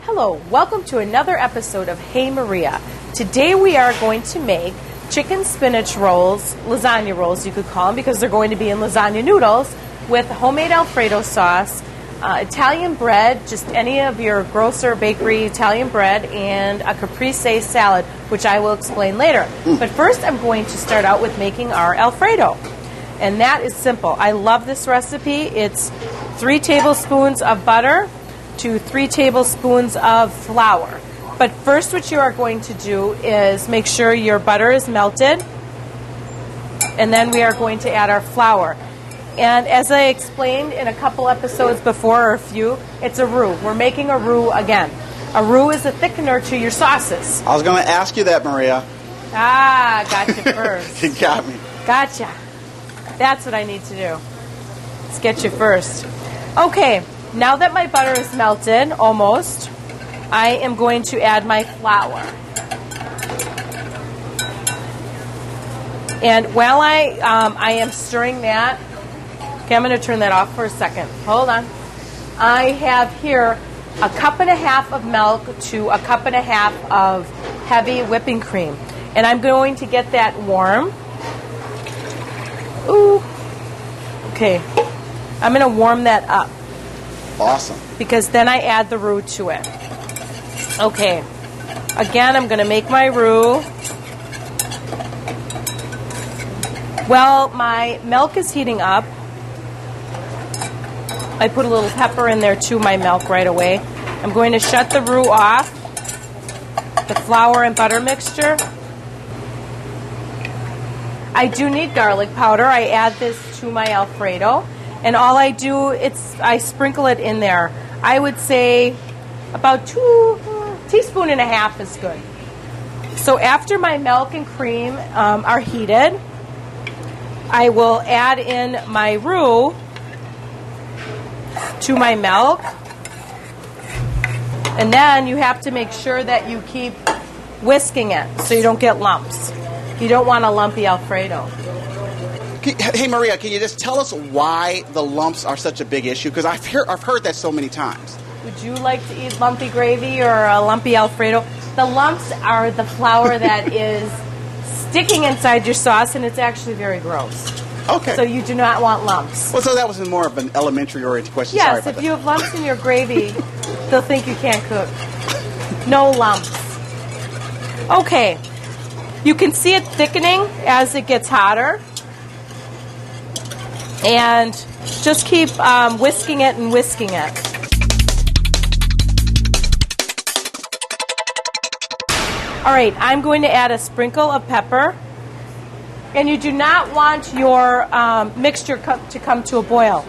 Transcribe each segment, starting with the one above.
Hello, welcome to another episode of Hey Maria. Today we are going to make chicken spinach rolls, lasagna rolls you could call them, because they're going to be in lasagna noodles with homemade alfredo sauce, Italian bread, just any of your grocer bakery Italian bread, and a caprese salad, which I will explain later. But first I'm going to start out with making our alfredo. And that is simple. I love this recipe. It's 3 tablespoons of butter to 3 tablespoons of flour. But first what you are going to do is make sure your butter is melted, and then we are going to add our flour. And as I explained in a couple episodes before, or a few, it's a roux. We're making a roux again. A roux is a thickener to your sauces. I was going to ask you that, Maria. Ah, gotcha first. You got me. Gotcha. That's what I need to do. Let's get you first. Okay. Now that my butter is melted, almost, I am going to add my flour. And while I am stirring that, okay, I'm going to turn that off for a second. Hold on. I have here 1.5 cups of milk to 1.5 cups of heavy whipping cream. And I'm going to get that warm. Ooh. Okay. I'm going to warm that up. Awesome. Because then I add the roux to it. Okay. Again, I'm going to make my roux. Well, my milk is heating up. I put a little pepper in there to my milk right away. I'm going to shut the roux off, the flour and butter mixture. I do need garlic powder. I add this to my alfredo. And all I do, I sprinkle it in there. I would say about 2 teaspoons and a half is good. So after my milk and cream are heated, I will add in my roux to my milk. And then you have to make sure that you keep whisking it so you don't get lumps. You don't want a lumpy alfredo. Hey, Maria, can you just tell us why the lumps are such a big issue? Because I've heard that so many times. Would you like to eat lumpy gravy or a lumpy alfredo? The lumps are the flour that is sticking inside your sauce, and it's actually very gross. Okay. So you do not want lumps. Well, so that was more of an elementary-oriented question. Yes, Sorry if you have lumps in your gravy, they'll think you can't cook. No lumps. Okay. You can see it thickening as it gets hotter. And just keep whisking it and whisking it. All right, I'm going to add a sprinkle of pepper. And you do not want your mixture to come to a boil.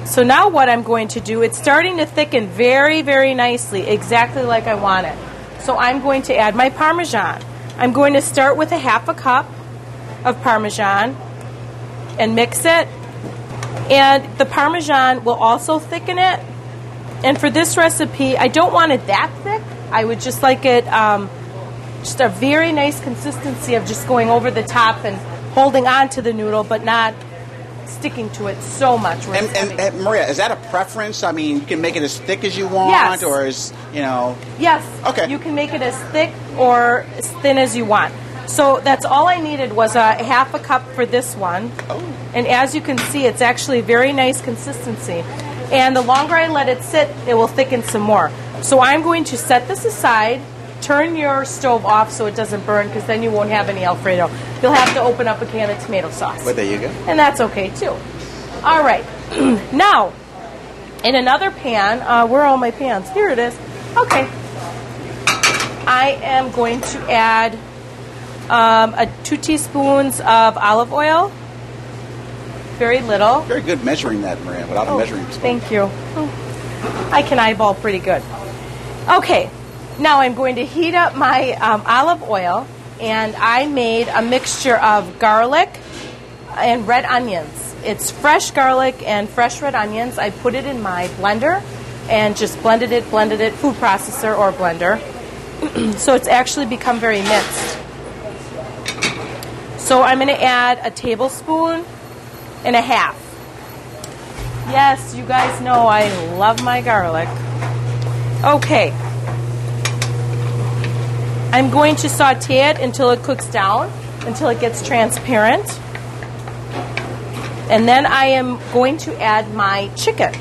So now what I'm going to do, it's starting to thicken very, very nicely, exactly like I want it. So I'm going to add my Parmesan. I'm going to start with 1/2 cup of Parmesan and mix it. And the Parmesan will also thicken it. And for this recipe, I don't want it that thick. I would just like it just a very nice consistency of just going over the top and holding on to the noodle, but not sticking to it so much. And Maria, is that a preference? I mean, you can make it as thick as you want, yes. Or as, Yes. Okay. You can make it as thick or as thin as you want. So that's all I needed was 1/2 cup for this one. Oh. And as you can see, it's actually very nice consistency. And the longer I let it sit, it will thicken some more. So I'm going to set this aside, turn your stove off so it doesn't burn, because then you won't have any Alfredo. You'll have to open up a can of tomato sauce. But there you go. And that's okay too. All right. Now, in another pan, where are all my pans? Here it is. Okay. I am going to add 2 teaspoons of olive oil. Very little. Very good measuring that, Maria, without a measuring spoon. Thank you. I can eyeball pretty good. Okay. Now I'm going to heat up my olive oil, and I made a mixture of garlic and red onions. It's fresh garlic and fresh red onions. I put it in my blender and just blended it, food processor or blender. So it's actually become very mixed. So I'm going to add 1.5 tablespoons. Yes, you guys know I love my garlic. Okay. I'm going to saute it until it cooks down, until it gets transparent. And then I am going to add my chicken.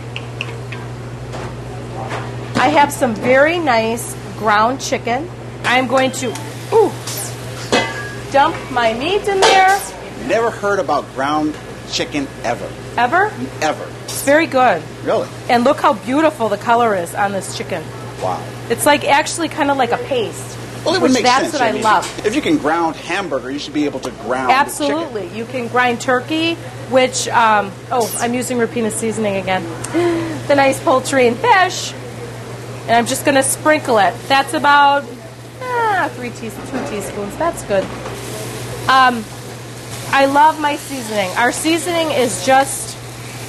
I have some very nice ground chicken. I'm going to dump my meat in there. Never heard about ground chicken ever. Ever? Ever. It's very good. Really? And look how beautiful the color is on this chicken. Wow. It's like actually kind of like a paste. Well, it would make that's sense. What I love. If you can ground hamburger, you should be able to ground Absolutely. chicken. You can grind turkey, which, I'm using Rapina seasoning again. The nice poultry and fish. And I'm just going to sprinkle it. That's about 2 teaspoons. That's good. I love my seasoning. Our seasoning is just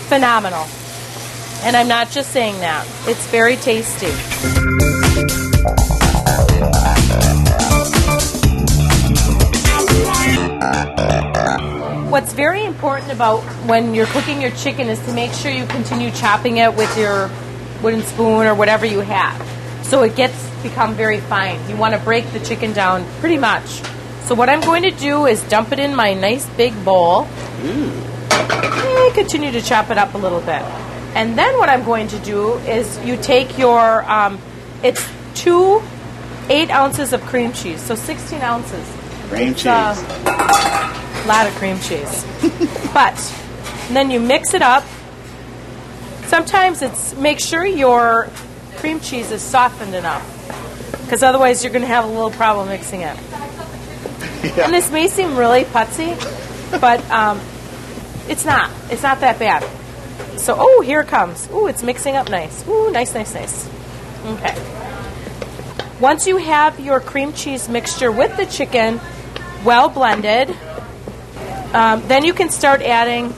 phenomenal. And I'm not just saying that. It's very tasty. What's very important about when you're cooking your chicken is to make sure you continue chopping it with your wooden spoon or whatever you have. So it become very fine. You want to break the chicken down pretty much. So what I'm going to do is dump it in my nice big bowl. And continue to chop it up a little bit. And then what I'm going to do is you take your, it's 2 8 ounces of cream cheese, so 16 ounces. Cream cheese. A lot of cream cheese. But then you mix it up. Sometimes make sure your cream cheese is softened enough, because otherwise you're going to have a little problem mixing it. Yeah. And this may seem really putsy, but it's not. It's not that bad. So, here it comes. It's mixing up nice. Nice. Okay. Once you have your cream cheese mixture with the chicken well blended, then you can start adding